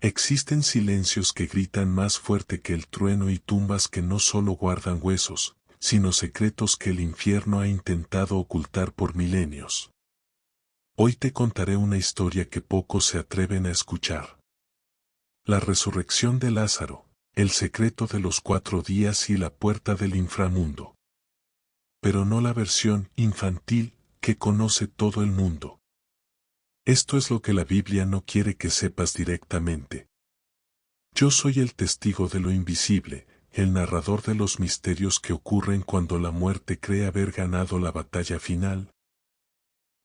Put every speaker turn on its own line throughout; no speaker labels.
Existen silencios que gritan más fuerte que el trueno y tumbas que no solo guardan huesos, sino secretos que el infierno ha intentado ocultar por milenios. Hoy te contaré una historia que pocos se atreven a escuchar. La resurrección de Lázaro, el secreto de los 4 días y la puerta del inframundo. Pero no la versión infantil que conoce todo el mundo. Esto es lo que la Biblia no quiere que sepas directamente. Yo soy el testigo de lo invisible, el narrador de los misterios que ocurren cuando la muerte cree haber ganado la batalla final.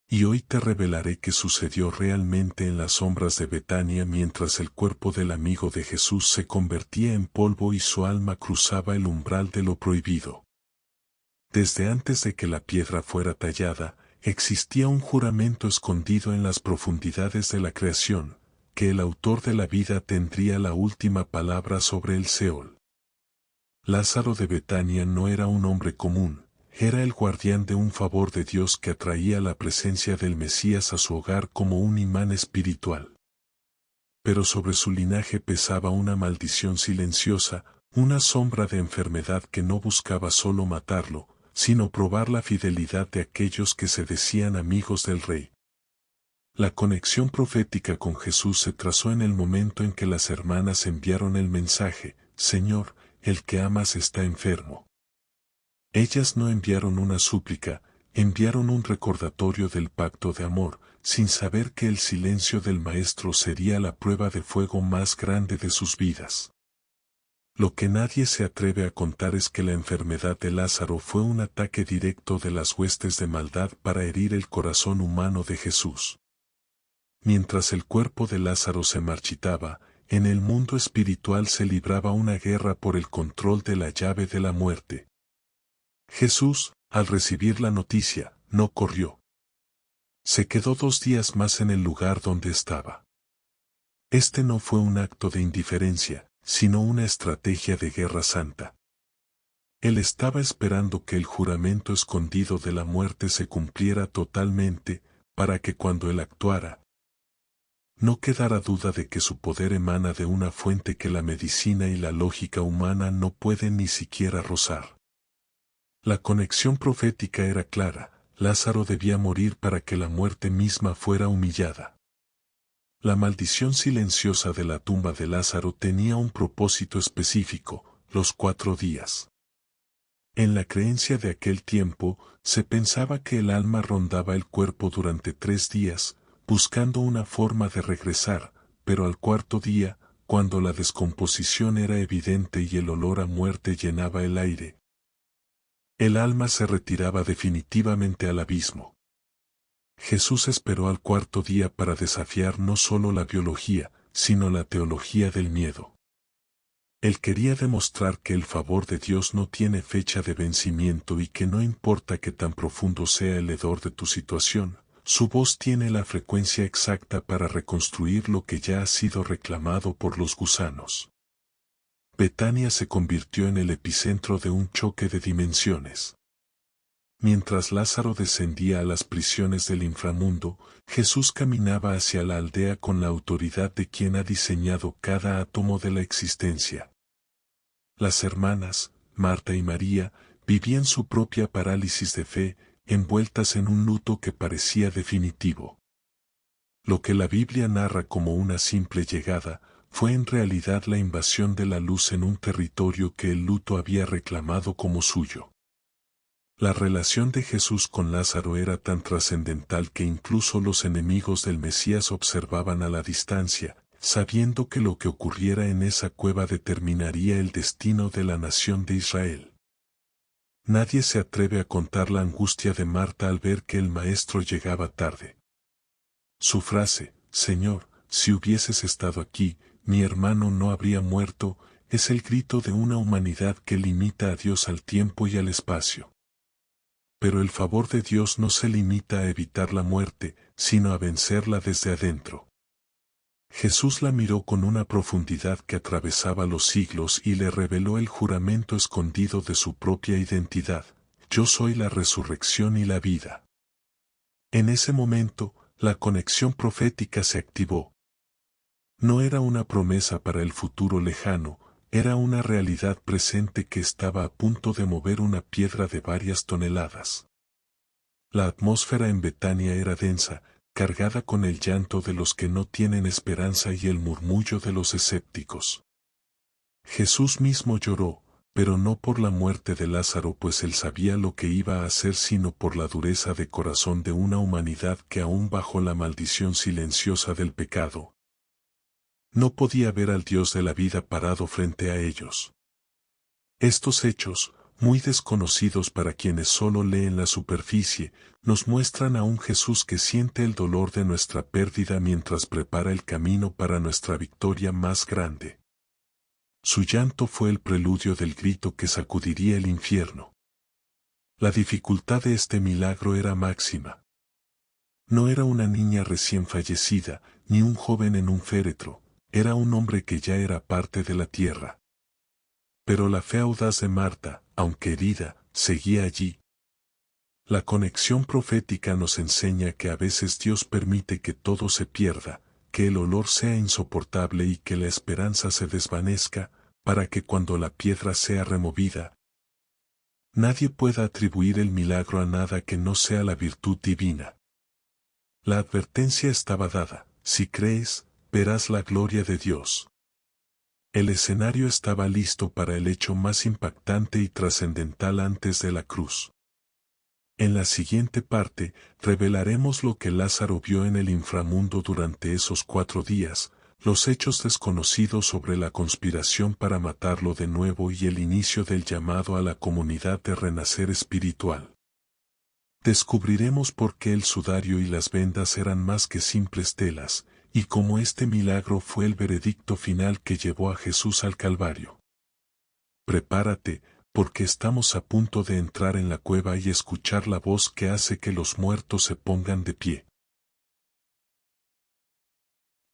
Y hoy te revelaré qué sucedió realmente en las sombras de Betania mientras el cuerpo del amigo de Jesús se convertía en polvo y su alma cruzaba el umbral de lo prohibido. Desde antes de que la piedra fuera tallada, existía un juramento escondido en las profundidades de la creación, que el autor de la vida tendría la última palabra sobre el Seol. Lázaro de Betania no era un hombre común, era el guardián de un favor de Dios que atraía la presencia del Mesías a su hogar como un imán espiritual. Pero sobre su linaje pesaba una maldición silenciosa, una sombra de enfermedad que no buscaba solo matarlo, sino probar la fidelidad de aquellos que se decían amigos del rey. La conexión profética con Jesús se trazó en el momento en que las hermanas enviaron el mensaje: Señor, el que amas está enfermo. Ellas no enviaron una súplica, enviaron un recordatorio del pacto de amor, sin saber que el silencio del Maestro sería la prueba de fuego más grande de sus vidas. Lo que nadie se atreve a contar es que la enfermedad de Lázaro fue un ataque directo de las huestes de maldad para herir el corazón humano de Jesús. Mientras el cuerpo de Lázaro se marchitaba, en el mundo espiritual se libraba una guerra por el control de la llave de la muerte. Jesús, al recibir la noticia, no corrió. Se quedó 2 días más en el lugar donde estaba. Este no fue un acto de indiferencia, sino una estrategia de guerra santa. Él estaba esperando que el juramento escondido de la muerte se cumpliera totalmente, para que cuando él actuara, no quedara duda de que su poder emana de una fuente que la medicina y la lógica humana no pueden ni siquiera rozar. La conexión profética era clara: Lázaro debía morir para que la muerte misma fuera humillada. La maldición silenciosa de la tumba de Lázaro tenía un propósito específico: los 4 días. En la creencia de aquel tiempo, se pensaba que el alma rondaba el cuerpo durante 3 días, buscando una forma de regresar, pero al 4.º día, cuando la descomposición era evidente y el olor a muerte llenaba el aire, el alma se retiraba definitivamente al abismo. Jesús esperó al 4.º día para desafiar no solo la biología, sino la teología del miedo. Él quería demostrar que el favor de Dios no tiene fecha de vencimiento y que no importa que tan profundo sea el hedor de tu situación, su voz tiene la frecuencia exacta para reconstruir lo que ya ha sido reclamado por los gusanos. Betania se convirtió en el epicentro de un choque de dimensiones. Mientras Lázaro descendía a las prisiones del inframundo, Jesús caminaba hacia la aldea con la autoridad de quien ha diseñado cada átomo de la existencia. Las hermanas, Marta y María, vivían su propia parálisis de fe, envueltas en un luto que parecía definitivo. Lo que la Biblia narra como una simple llegada, fue en realidad la invasión de la luz en un territorio que el luto había reclamado como suyo. La relación de Jesús con Lázaro era tan trascendental que incluso los enemigos del Mesías observaban a la distancia, sabiendo que lo que ocurriera en esa cueva determinaría el destino de la nación de Israel. Nadie se atreve a contar la angustia de Marta al ver que el Maestro llegaba tarde. Su frase: Señor, si hubieses estado aquí, mi hermano no habría muerto, es el grito de una humanidad que limita a Dios al tiempo y al espacio. Pero el favor de Dios no se limita a evitar la muerte, sino a vencerla desde adentro. Jesús la miró con una profundidad que atravesaba los siglos y le reveló el juramento escondido de su propia identidad: yo soy la resurrección y la vida. En ese momento, la conexión profética se activó. No era una promesa para el futuro lejano, era una realidad presente que estaba a punto de mover una piedra de varias toneladas. La atmósfera en Betania era densa, cargada con el llanto de los que no tienen esperanza y el murmullo de los escépticos. Jesús mismo lloró, pero no por la muerte de Lázaro, pues él sabía lo que iba a hacer, sino por la dureza de corazón de una humanidad que aún bajo la maldición silenciosa del pecado, no podía ver al Dios de la vida parado frente a ellos. Estos hechos, muy desconocidos para quienes solo leen la superficie, nos muestran a un Jesús que siente el dolor de nuestra pérdida mientras prepara el camino para nuestra victoria más grande. Su llanto fue el preludio del grito que sacudiría el infierno. La dificultad de este milagro era máxima. No era una niña recién fallecida, ni un joven en un féretro, era un hombre que ya era parte de la tierra. Pero la fe audaz de Marta, aunque herida, seguía allí. La conexión profética nos enseña que a veces Dios permite que todo se pierda, que el olor sea insoportable y que la esperanza se desvanezca, para que cuando la piedra sea removida, nadie pueda atribuir el milagro a nada que no sea la virtud divina. La advertencia estaba dada: si crees, verás la gloria de Dios. El escenario estaba listo para el hecho más impactante y trascendental antes de la cruz. En la siguiente parte, revelaremos lo que Lázaro vio en el inframundo durante esos 4 días, los hechos desconocidos sobre la conspiración para matarlo de nuevo y el inicio del llamado a la comunidad de renacer espiritual. Descubriremos por qué el sudario y las vendas eran más que simples telas, y cómo este milagro fue el veredicto final que llevó a Jesús al Calvario. Prepárate, porque estamos a punto de entrar en la cueva y escuchar la voz que hace que los muertos se pongan de pie.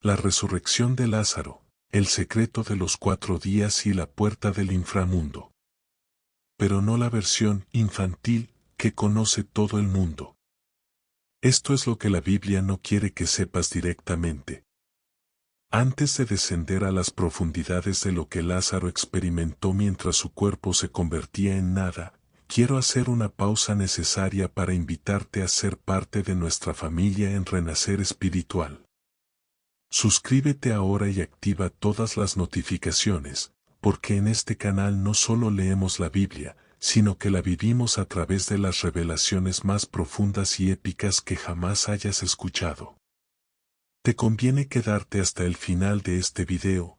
La resurrección de Lázaro, el secreto de los 4 días y la puerta del inframundo. Pero no la versión infantil que conoce todo el mundo. Esto es lo que la Biblia no quiere que sepas directamente. Antes de descender a las profundidades de lo que Lázaro experimentó mientras su cuerpo se convertía en nada, quiero hacer una pausa necesaria para invitarte a ser parte de nuestra familia en Renacer Espiritual. Suscríbete ahora y activa todas las notificaciones, porque en este canal no solo leemos la Biblia, sino que la vivimos a través de las revelaciones más profundas y épicas que jamás hayas escuchado. Te conviene quedarte hasta el final de este video,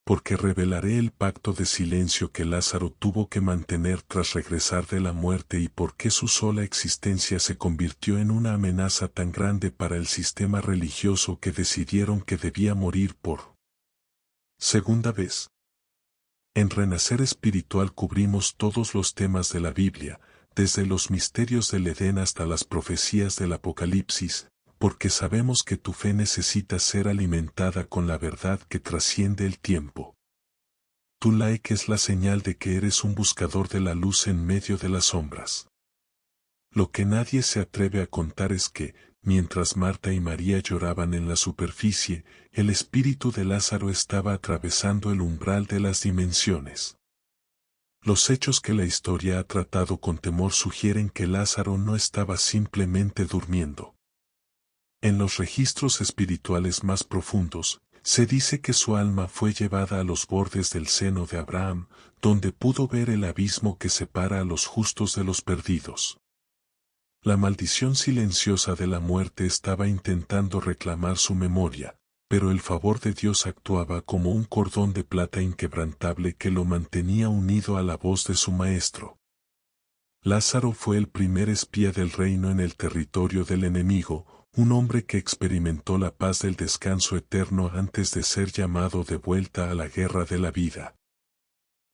porque revelaré el pacto de silencio que Lázaro tuvo que mantener tras regresar de la muerte y por qué su sola existencia se convirtió en una amenaza tan grande para el sistema religioso que decidieron que debía morir por segunda vez. En Renacer Espiritual cubrimos todos los temas de la Biblia, desde los misterios del Edén hasta las profecías del Apocalipsis, porque sabemos que tu fe necesita ser alimentada con la verdad que trasciende el tiempo. Tu like es la señal de que eres un buscador de la luz en medio de las sombras. Lo que nadie se atreve a contar es que, mientras Marta y María lloraban en la superficie, el espíritu de Lázaro estaba atravesando el umbral de las dimensiones. Los hechos que la historia ha tratado con temor sugieren que Lázaro no estaba simplemente durmiendo. En los registros espirituales más profundos, se dice que su alma fue llevada a los bordes del seno de Abraham, donde pudo ver el abismo que separa a los justos de los perdidos. La maldición silenciosa de la muerte estaba intentando reclamar su memoria, pero el favor de Dios actuaba como un cordón de plata inquebrantable que lo mantenía unido a la voz de su Maestro. Lázaro fue el primer espía del reino en el territorio del enemigo, un hombre que experimentó la paz del descanso eterno antes de ser llamado de vuelta a la guerra de la vida.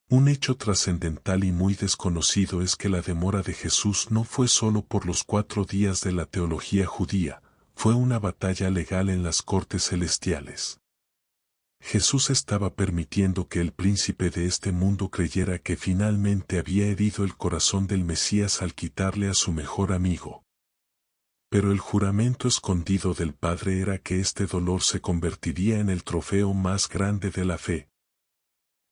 Un hecho trascendental y muy desconocido es que la demora de Jesús no fue solo por los 4 días de la teología judía, fue una batalla legal en las cortes celestiales. Jesús estaba permitiendo que el príncipe de este mundo creyera que finalmente había herido el corazón del Mesías al quitarle a su mejor amigo. Pero el juramento escondido del Padre era que este dolor se convertiría en el trofeo más grande de la fe.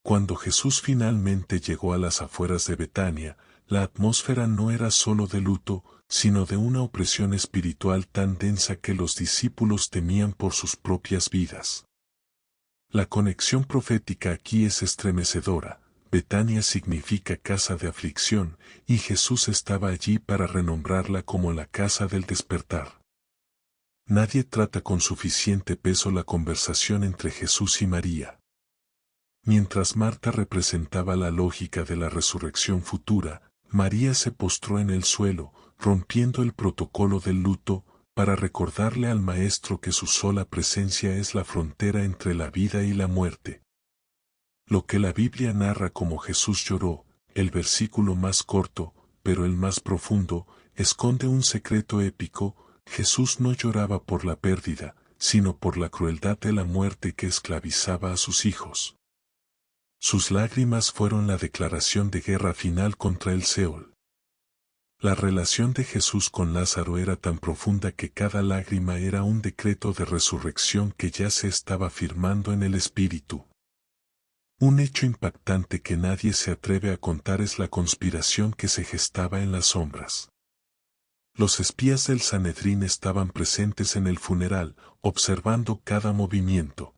Cuando Jesús finalmente llegó a las afueras de Betania, la atmósfera no era solo de luto, sino de una opresión espiritual tan densa que los discípulos temían por sus propias vidas. La conexión profética aquí es estremecedora. Betania significa casa de aflicción, y Jesús estaba allí para renombrarla como la casa del despertar. Nadie trata con suficiente peso la conversación entre Jesús y María. Mientras Marta representaba la lógica de la resurrección futura, María se postró en el suelo, rompiendo el protocolo del luto, para recordarle al Maestro que su sola presencia es la frontera entre la vida y la muerte. Lo que la Biblia narra como Jesús lloró, el versículo más corto, pero el más profundo, esconde un secreto épico. Jesús no lloraba por la pérdida, sino por la crueldad de la muerte que esclavizaba a sus hijos. Sus lágrimas fueron la declaración de guerra final contra el Seol. La relación de Jesús con Lázaro era tan profunda que cada lágrima era un decreto de resurrección que ya se estaba firmando en el Espíritu. Un hecho impactante que nadie se atreve a contar es la conspiración que se gestaba en las sombras. Los espías del Sanedrín estaban presentes en el funeral, observando cada movimiento.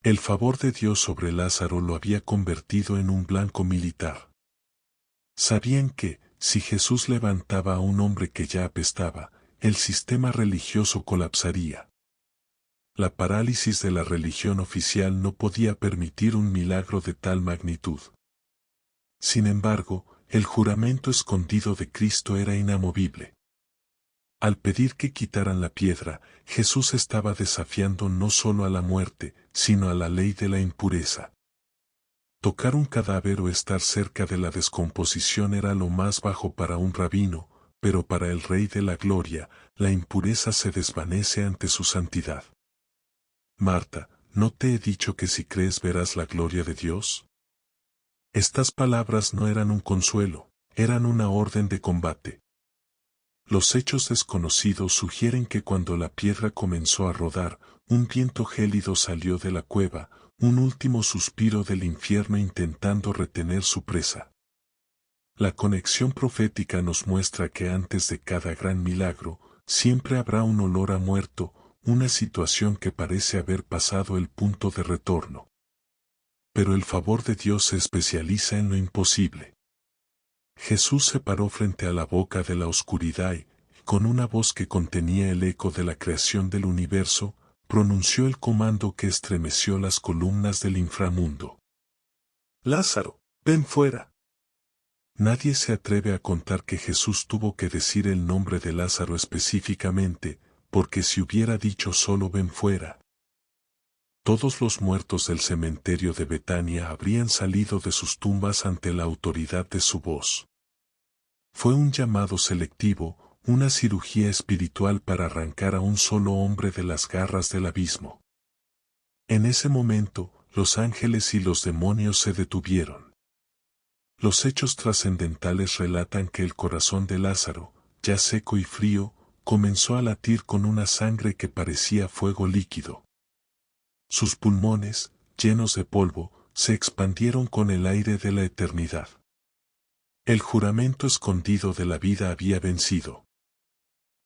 El favor de Dios sobre Lázaro lo había convertido en un blanco militar. Sabían que, si Jesús levantaba a un hombre que ya apestaba, el sistema religioso colapsaría. La parálisis de la religión oficial no podía permitir un milagro de tal magnitud. Sin embargo, el juramento escondido de Cristo era inamovible. Al pedir que quitaran la piedra, Jesús estaba desafiando no solo a la muerte, sino a la ley de la impureza. Tocar un cadáver o estar cerca de la descomposición era lo más bajo para un rabino, pero para el Rey de la Gloria, la impureza se desvanece ante su santidad. Marta, ¿no te he dicho que si crees verás la gloria de Dios? Estas palabras no eran un consuelo, eran una orden de combate. Los hechos desconocidos sugieren que cuando la piedra comenzó a rodar, un viento gélido salió de la cueva, un último suspiro del infierno intentando retener su presa. La conexión profética nos muestra que antes de cada gran milagro, siempre habrá un olor a muerto, una situación que parece haber pasado el punto de retorno. Pero el favor de Dios se especializa en lo imposible. Jesús se paró frente a la boca de la oscuridad y, con una voz que contenía el eco de la creación del universo, pronunció el comando que estremeció las columnas del inframundo. Lázaro, ven fuera. Nadie se atreve a contar que Jesús tuvo que decir el nombre de Lázaro específicamente, porque si hubiera dicho solo ven fuera, todos los muertos del cementerio de Betania habrían salido de sus tumbas ante la autoridad de su voz. Fue un llamado selectivo, una cirugía espiritual para arrancar a un solo hombre de las garras del abismo. En ese momento, los ángeles y los demonios se detuvieron. Los hechos trascendentales relatan que el corazón de Lázaro, ya seco y frío, comenzó a latir con una sangre que parecía fuego líquido. Sus pulmones, llenos de polvo, se expandieron con el aire de la eternidad. El juramento escondido de la vida había vencido.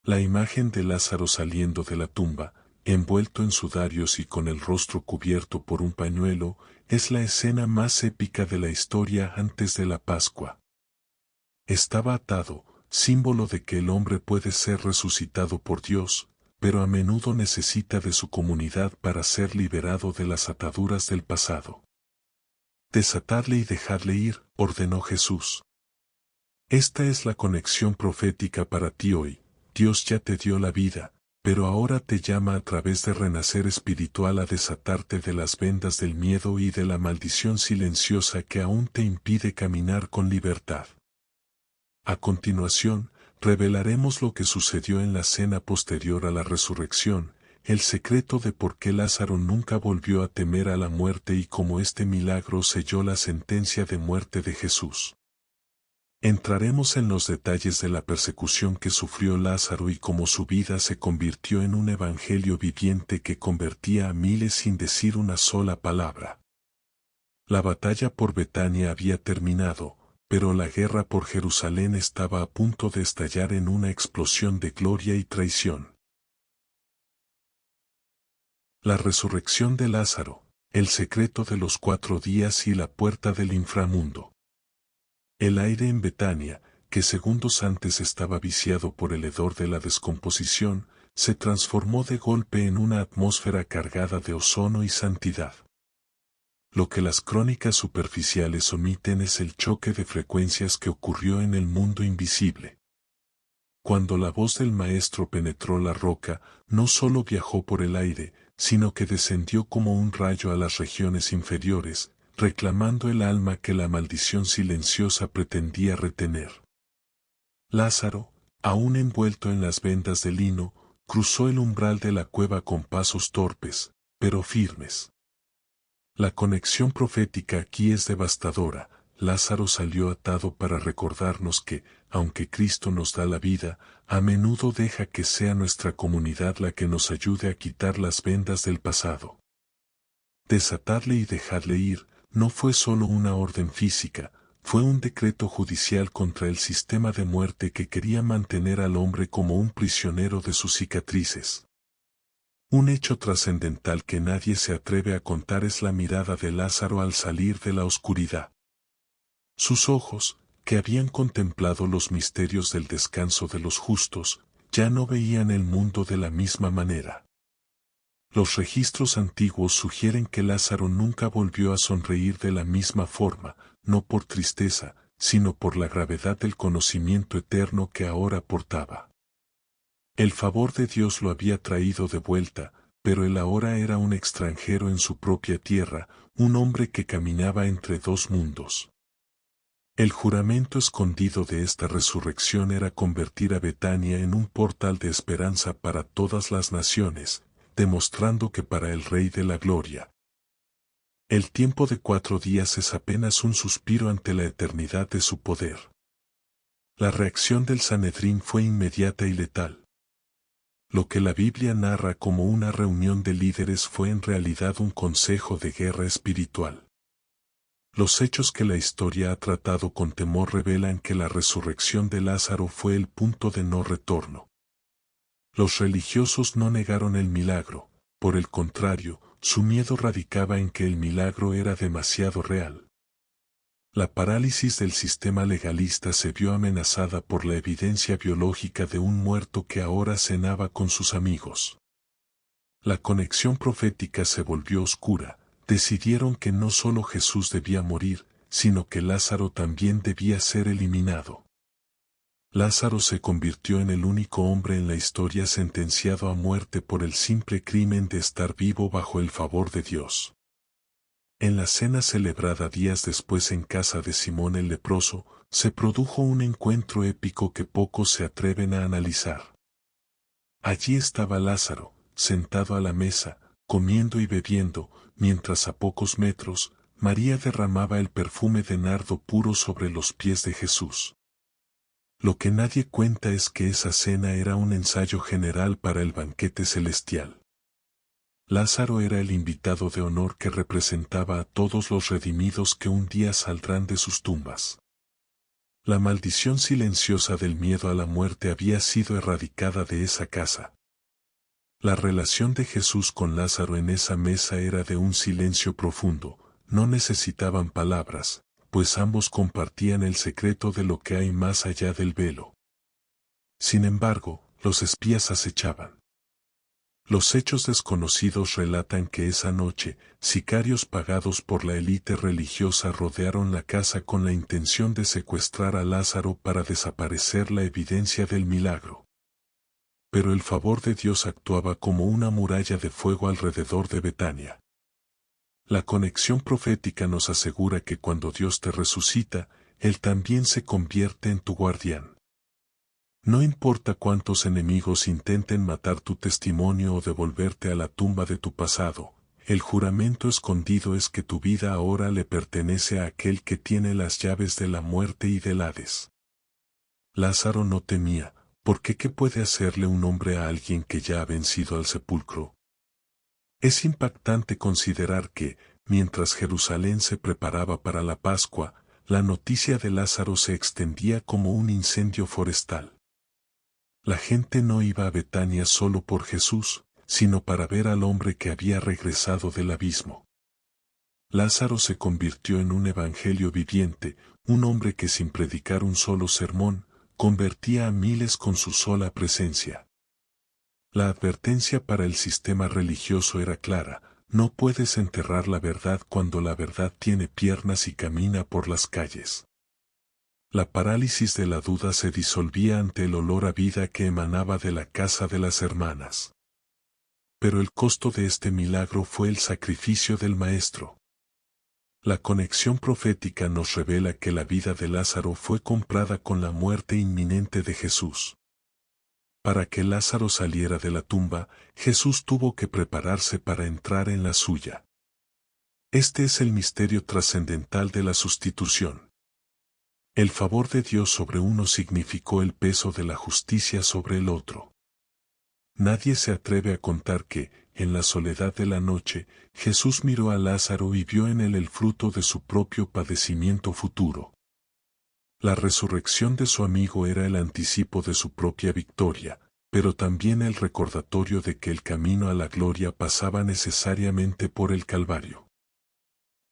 La imagen de Lázaro saliendo de la tumba, envuelto en sudarios y con el rostro cubierto por un pañuelo, es la escena más épica de la historia antes de la Pascua. Estaba atado, símbolo de que el hombre puede ser resucitado por Dios, pero a menudo necesita de su comunidad para ser liberado de las ataduras del pasado. Desatadle y dejadle ir, ordenó Jesús. Esta es la conexión profética para ti hoy. Dios ya te dio la vida, pero ahora te llama a través de renacer espiritual a desatarte de las vendas del miedo y de la maldición silenciosa que aún te impide caminar con libertad. A continuación, revelaremos lo que sucedió en la cena posterior a la resurrección, el secreto de por qué Lázaro nunca volvió a temer a la muerte y cómo este milagro selló la sentencia de muerte de Jesús. Entraremos en los detalles de la persecución que sufrió Lázaro y cómo su vida se convirtió en un evangelio viviente que convertía a miles sin decir una sola palabra. La batalla por Betania había terminado, pero la guerra por Jerusalén estaba a punto de estallar en una explosión de gloria y traición. La resurrección de Lázaro, el secreto de los 4 días y la puerta del inframundo. El aire en Betania, que segundos antes estaba viciado por el hedor de la descomposición, se transformó de golpe en una atmósfera cargada de ozono y santidad. Lo que las crónicas superficiales omiten es el choque de frecuencias que ocurrió en el mundo invisible. Cuando la voz del Maestro penetró la roca, no solo viajó por el aire, sino que descendió como un rayo a las regiones inferiores, reclamando el alma que la maldición silenciosa pretendía retener. Lázaro, aún envuelto en las vendas de lino, cruzó el umbral de la cueva con pasos torpes, pero firmes. La conexión profética aquí es devastadora. Lázaro salió atado para recordarnos que, aunque Cristo nos da la vida, a menudo deja que sea nuestra comunidad la que nos ayude a quitar las vendas del pasado. Desatarle y dejarle ir no fue solo una orden física, fue un decreto judicial contra el sistema de muerte que quería mantener al hombre como un prisionero de sus cicatrices. Un hecho trascendental que nadie se atreve a contar es la mirada de Lázaro al salir de la oscuridad. Sus ojos, que habían contemplado los misterios del descanso de los justos, ya no veían el mundo de la misma manera. Los registros antiguos sugieren que Lázaro nunca volvió a sonreír de la misma forma, no por tristeza, sino por la gravedad del conocimiento eterno que ahora portaba. El favor de Dios lo había traído de vuelta, pero él ahora era un extranjero en su propia tierra, un hombre que caminaba entre 2 mundos. El juramento escondido de esta resurrección era convertir a Betania en un portal de esperanza para todas las naciones, demostrando que para el Rey de la Gloria, el tiempo de 4 días es apenas un suspiro ante la eternidad de su poder. La reacción del Sanedrín fue inmediata y letal. Lo que la Biblia narra como una reunión de líderes fue en realidad un consejo de guerra espiritual. Los hechos que la historia ha tratado con temor revelan que la resurrección de Lázaro fue el punto de no retorno. Los religiosos no negaron el milagro, por el contrario, su miedo radicaba en que el milagro era demasiado real. La parálisis del sistema legalista se vio amenazada por la evidencia biológica de un muerto que ahora cenaba con sus amigos. La conexión profética se volvió oscura. Decidieron que no solo Jesús debía morir, sino que Lázaro también debía ser eliminado. Lázaro se convirtió en el único hombre en la historia sentenciado a muerte por el simple crimen de estar vivo bajo el favor de Dios. En la cena celebrada días después en casa de Simón el leproso, se produjo un encuentro épico que pocos se atreven a analizar. Allí estaba Lázaro, sentado a la mesa, comiendo y bebiendo, mientras a pocos metros, María derramaba el perfume de nardo puro sobre los pies de Jesús. Lo que nadie cuenta es que esa cena era un ensayo general para el banquete celestial. Lázaro era el invitado de honor que representaba a todos los redimidos que un día saldrán de sus tumbas. La maldición silenciosa del miedo a la muerte había sido erradicada de esa casa. La relación de Jesús con Lázaro en esa mesa era de un silencio profundo, no necesitaban palabras, pues ambos compartían el secreto de lo que hay más allá del velo. Sin embargo, los espías acechaban. Los hechos desconocidos relatan que esa noche, sicarios pagados por la élite religiosa rodearon la casa con la intención de secuestrar a Lázaro para desaparecer la evidencia del milagro. Pero el favor de Dios actuaba como una muralla de fuego alrededor de Betania. La conexión profética nos asegura que cuando Dios te resucita, Él también se convierte en tu guardián. No importa cuántos enemigos intenten matar tu testimonio o devolverte a la tumba de tu pasado, el juramento escondido es que tu vida ahora le pertenece a aquel que tiene las llaves de la muerte y del Hades. Lázaro no temía, porque ¿qué puede hacerle un hombre a alguien que ya ha vencido al sepulcro? Es impactante considerar que, mientras Jerusalén se preparaba para la Pascua, la noticia de Lázaro se extendía como un incendio forestal. La gente no iba a Betania solo por Jesús, sino para ver al hombre que había regresado del abismo. Lázaro se convirtió en un evangelio viviente, un hombre que sin predicar un solo sermón, convertía a miles con su sola presencia. La advertencia para el sistema religioso era clara: no puedes enterrar la verdad cuando la verdad tiene piernas y camina por las calles. La parálisis de la duda se disolvía ante el olor a vida que emanaba de la casa de las hermanas. Pero el costo de este milagro fue el sacrificio del Maestro. La conexión profética nos revela que la vida de Lázaro fue comprada con la muerte inminente de Jesús. Para que Lázaro saliera de la tumba, Jesús tuvo que prepararse para entrar en la suya. Este es el misterio trascendental de la sustitución. El favor de Dios sobre uno significó el peso de la justicia sobre el otro. Nadie se atreve a contar que, en la soledad de la noche, Jesús miró a Lázaro y vio en él el fruto de su propio padecimiento futuro. La resurrección de su amigo era el anticipo de su propia victoria, pero también el recordatorio de que el camino a la gloria pasaba necesariamente por el Calvario.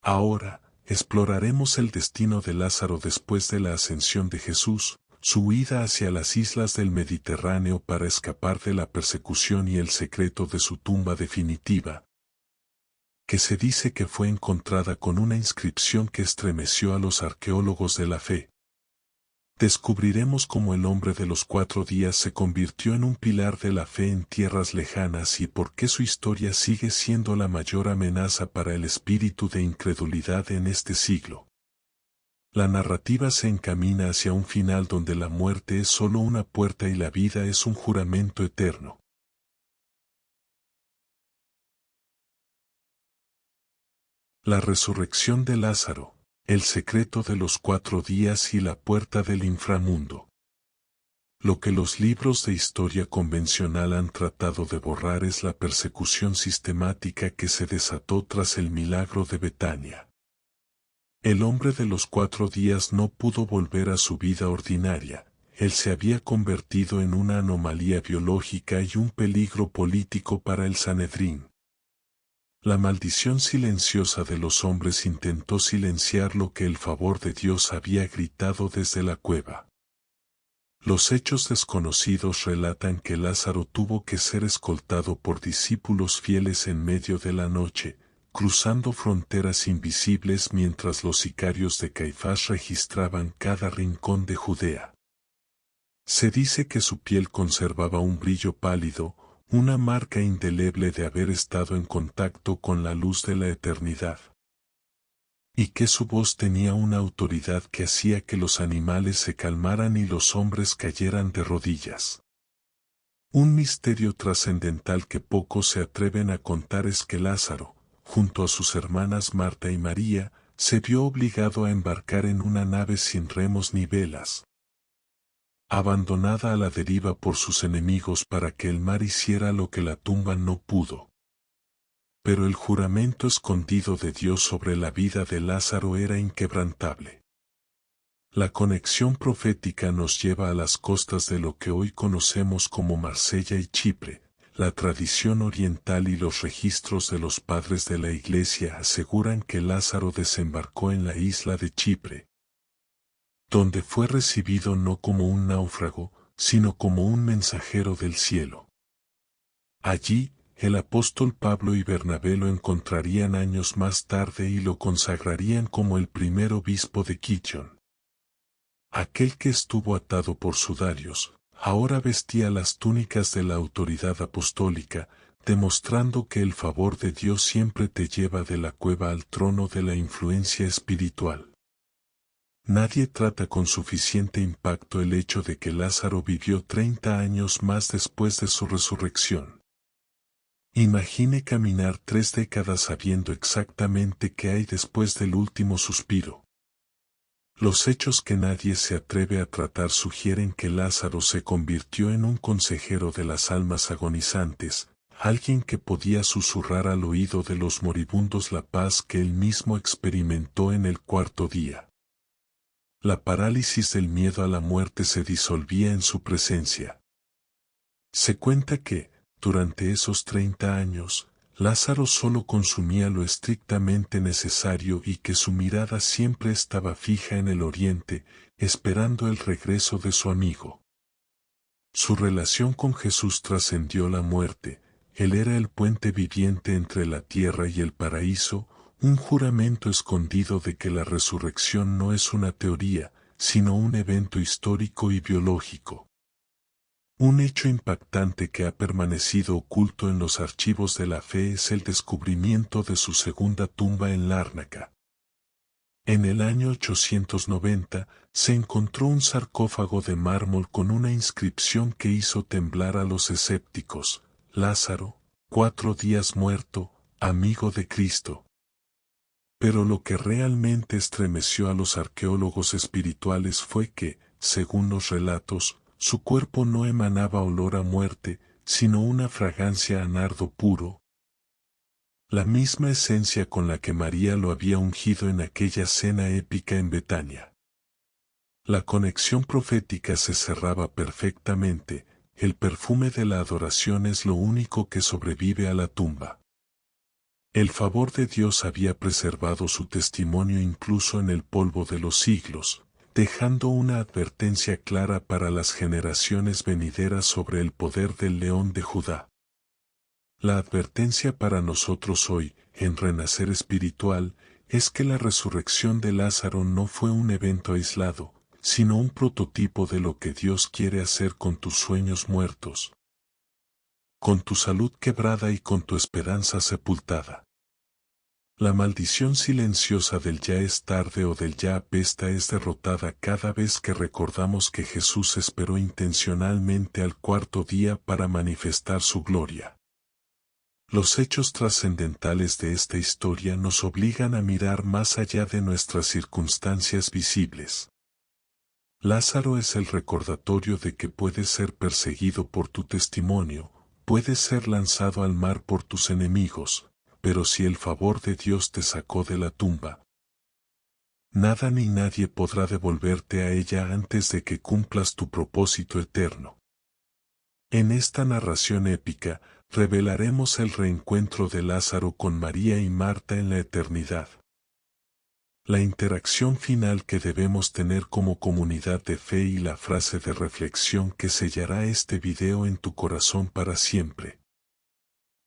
Ahora, exploraremos el destino de Lázaro después de la ascensión de Jesús, su huida hacia las islas del Mediterráneo para escapar de la persecución y el secreto de su tumba definitiva, que se dice que fue encontrada con una inscripción que estremeció a los arqueólogos de la fe. Descubriremos cómo el hombre de los 4 días se convirtió en un pilar de la fe en tierras lejanas y por qué su historia sigue siendo la mayor amenaza para el espíritu de incredulidad en este siglo. La narrativa se encamina hacia un final donde la muerte es solo una puerta y la vida es un juramento eterno. La resurrección de Lázaro, el secreto de los 4 días y la puerta del inframundo. Lo que los libros de historia convencional han tratado de borrar es la persecución sistemática que se desató tras el milagro de Betania. El hombre de los 4 días no pudo volver a su vida ordinaria, él se había convertido en una anomalía biológica y un peligro político para el Sanedrín. La maldición silenciosa de los hombres intentó silenciar lo que el favor de Dios había gritado desde la cueva. Los hechos desconocidos relatan que Lázaro tuvo que ser escoltado por discípulos fieles en medio de la noche, cruzando fronteras invisibles mientras los sicarios de Caifás registraban cada rincón de Judea. Se dice que su piel conservaba un brillo pálido, una marca indeleble de haber estado en contacto con la luz de la eternidad. Y que su voz tenía una autoridad que hacía que los animales se calmaran y los hombres cayeran de rodillas. Un misterio trascendental que pocos se atreven a contar es que Lázaro, junto a sus hermanas Marta y María, se vio obligado a embarcar en una nave sin remos ni velas, abandonada a la deriva por sus enemigos para que el mar hiciera lo que la tumba no pudo. Pero el juramento escondido de Dios sobre la vida de Lázaro era inquebrantable. La conexión profética nos lleva a las costas de lo que hoy conocemos como Marsella y Chipre. La tradición oriental y los registros de los padres de la Iglesia aseguran que Lázaro desembarcó en la isla de Chipre, donde fue recibido no como un náufrago, sino como un mensajero del cielo. Allí, el apóstol Pablo y Bernabé lo encontrarían años más tarde y lo consagrarían como el primer obispo de Quichón. Aquel que estuvo atado por sudarios, ahora vestía las túnicas de la autoridad apostólica, demostrando que el favor de Dios siempre te lleva de la cueva al trono de la influencia espiritual. Nadie trata con suficiente impacto el hecho de que Lázaro vivió 30 años más después de su resurrección. Imagine caminar 3 décadas sabiendo exactamente qué hay después del último suspiro. Los hechos que nadie se atreve a tratar sugieren que Lázaro se convirtió en un consejero de las almas agonizantes, alguien que podía susurrar al oído de los moribundos la paz que él mismo experimentó en el cuarto día. La parálisis del miedo a la muerte se disolvía en su presencia. Se cuenta que, durante esos 30 años, Lázaro solo consumía lo estrictamente necesario y que su mirada siempre estaba fija en el oriente, esperando el regreso de su amigo. Su relación con Jesús trascendió la muerte, él era el puente viviente entre la tierra y el paraíso, un juramento escondido de que la resurrección no es una teoría, sino un evento histórico y biológico. Un hecho impactante que ha permanecido oculto en los archivos de la fe es el descubrimiento de su segunda tumba en Lárnaca. En el año 890, se encontró un sarcófago de mármol con una inscripción que hizo temblar a los escépticos: Lázaro, 4 días muerto, amigo de Cristo. Pero lo que realmente estremeció a los arqueólogos espirituales fue que, según los relatos, su cuerpo no emanaba olor a muerte, sino una fragancia a nardo puro, la misma esencia con la que María lo había ungido en aquella cena épica en Betania. La conexión profética se cerraba perfectamente, el perfume de la adoración es lo único que sobrevive a la tumba. El favor de Dios había preservado su testimonio incluso en el polvo de los siglos, dejando una advertencia clara para las generaciones venideras sobre el poder del león de Judá. La advertencia para nosotros hoy, en Renacer Espiritual, es que la resurrección de Lázaro no fue un evento aislado, sino un prototipo de lo que Dios quiere hacer con tus sueños muertos, con tu salud quebrada y con tu esperanza sepultada. La maldición silenciosa del ya es tarde o del ya apesta es derrotada cada vez que recordamos que Jesús esperó intencionalmente al cuarto día para manifestar su gloria. Los hechos trascendentales de esta historia nos obligan a mirar más allá de nuestras circunstancias visibles. Lázaro es el recordatorio de que puedes ser perseguido por tu testimonio, puedes ser lanzado al mar por tus enemigos, pero si el favor de Dios te sacó de la tumba, nada ni nadie podrá devolverte a ella antes de que cumplas tu propósito eterno. En esta narración épica, revelaremos el reencuentro de Lázaro con María y Marta en la eternidad. La interacción final que debemos tener como comunidad de fe y la frase de reflexión que sellará este video en tu corazón para siempre.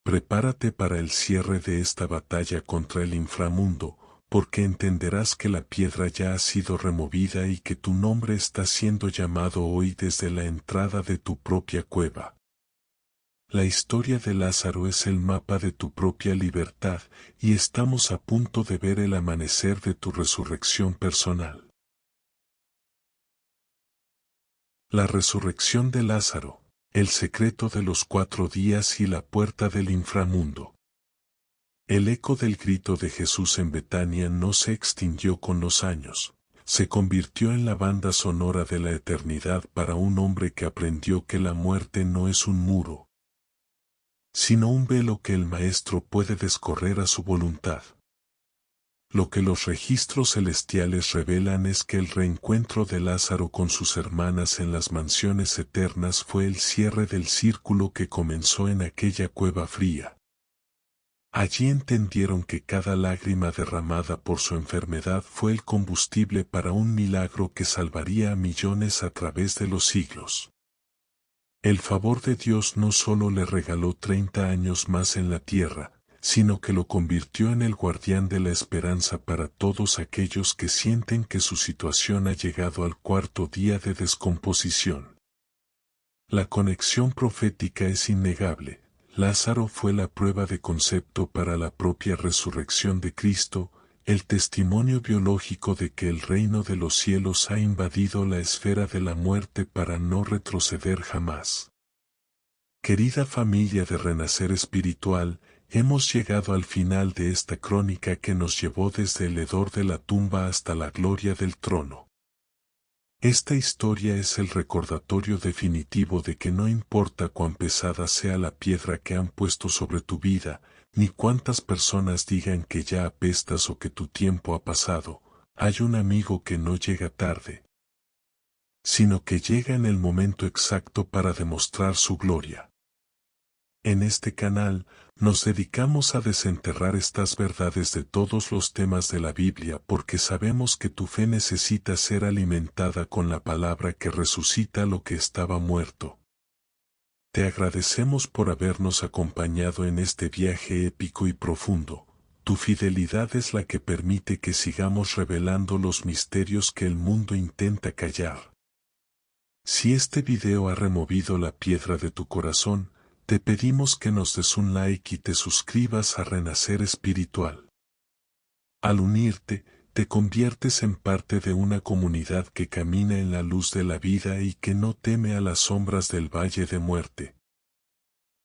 Prepárate para el cierre de esta batalla contra el inframundo, porque entenderás que la piedra ya ha sido removida y que tu nombre está siendo llamado hoy desde la entrada de tu propia cueva. La historia de Lázaro es el mapa de tu propia libertad, y estamos a punto de ver el amanecer de tu resurrección personal. La resurrección de Lázaro, el secreto de los 4 días y la puerta del inframundo. El eco del grito de Jesús en Betania no se extinguió con los años, se convirtió en la banda sonora de la eternidad para un hombre que aprendió que la muerte no es un muro, sino un velo que el Maestro puede descorrer a su voluntad. Lo que los registros celestiales revelan es que el reencuentro de Lázaro con sus hermanas en las mansiones eternas fue el cierre del círculo que comenzó en aquella cueva fría. Allí entendieron que cada lágrima derramada por su enfermedad fue el combustible para un milagro que salvaría a millones a través de los siglos. El favor de Dios no solo le regaló 30 años más en la tierra, sino que lo convirtió en el guardián de la esperanza para todos aquellos que sienten que su situación ha llegado al cuarto día de descomposición. La conexión profética es innegable. Lázaro fue la prueba de concepto para la propia resurrección de Cristo, el testimonio biológico de que el reino de los cielos ha invadido la esfera de la muerte para no retroceder jamás. Querida familia de Renacer Espiritual, hemos llegado al final de esta crónica que nos llevó desde el hedor de la tumba hasta la gloria del trono. Esta historia es el recordatorio definitivo de que no importa cuán pesada sea la piedra que han puesto sobre tu vida, ni cuántas personas digan que ya apestas o que tu tiempo ha pasado, hay un amigo que no llega tarde, sino que llega en el momento exacto para demostrar su gloria. En este canal, nos dedicamos a desenterrar estas verdades de todos los temas de la Biblia porque sabemos que tu fe necesita ser alimentada con la palabra que resucita lo que estaba muerto. Te agradecemos por habernos acompañado en este viaje épico y profundo. Tu fidelidad es la que permite que sigamos revelando los misterios que el mundo intenta callar. Si este video ha removido la piedra de tu corazón, te pedimos que nos des un like y te suscribas a Renacer Espiritual. Al unirte, te conviertes en parte de una comunidad que camina en la luz de la vida y que no teme a las sombras del valle de muerte.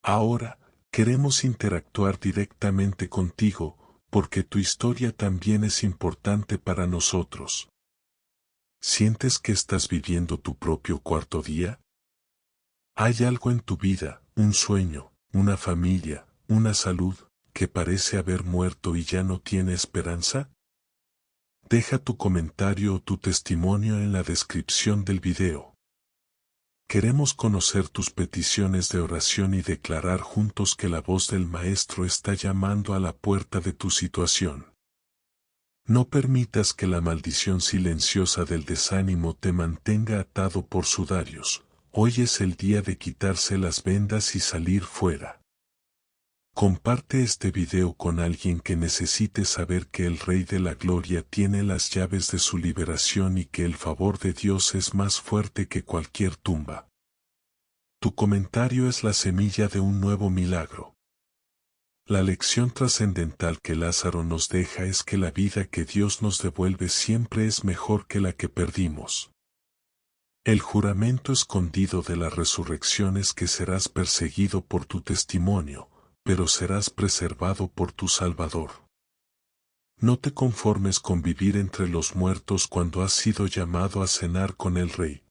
Ahora, queremos interactuar directamente contigo, porque tu historia también es importante para nosotros. ¿Sientes que estás viviendo tu propio cuarto día? ¿Hay algo en tu vida, un sueño, una familia, una salud, que parece haber muerto y ya no tiene esperanza? Deja tu comentario o tu testimonio en la descripción del video. Queremos conocer tus peticiones de oración y declarar juntos que la voz del Maestro está llamando a la puerta de tu situación. No permitas que la maldición silenciosa del desánimo te mantenga atado por sudarios. Hoy es el día de quitarse las vendas y salir fuera. Comparte este video con alguien que necesite saber que el Rey de la Gloria tiene las llaves de su liberación y que el favor de Dios es más fuerte que cualquier tumba. Tu comentario es la semilla de un nuevo milagro. La lección trascendental que Lázaro nos deja es que la vida que Dios nos devuelve siempre es mejor que la que perdimos. El juramento escondido de la resurrección es que serás perseguido por tu testimonio, pero serás preservado por tu Salvador. No te conformes con vivir entre los muertos cuando has sido llamado a cenar con el Rey.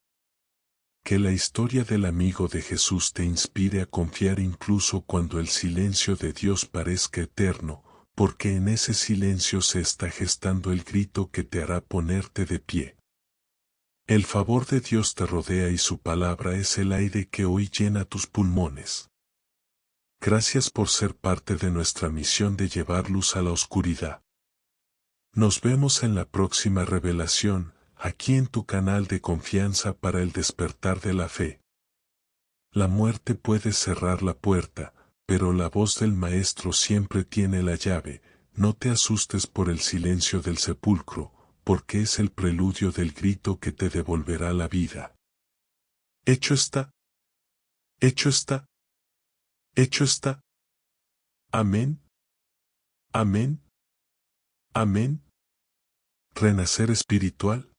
Que la historia del amigo de Jesús te inspire a confiar incluso cuando el silencio de Dios parezca eterno, porque en ese silencio se está gestando el grito que te hará ponerte de pie. El favor de Dios te rodea y su palabra es el aire que hoy llena tus pulmones. Gracias por ser parte de nuestra misión de llevar luz a la oscuridad. Nos vemos en la próxima revelación, aquí en tu canal de confianza para el despertar de la fe. La muerte puede cerrar la puerta, pero la voz del Maestro siempre tiene la llave. No te asustes por el silencio del sepulcro, porque es el preludio del grito que te devolverá la vida. Hecho está. Hecho está. Hecho está. Amén. Amén. Amén. Renacer espiritual.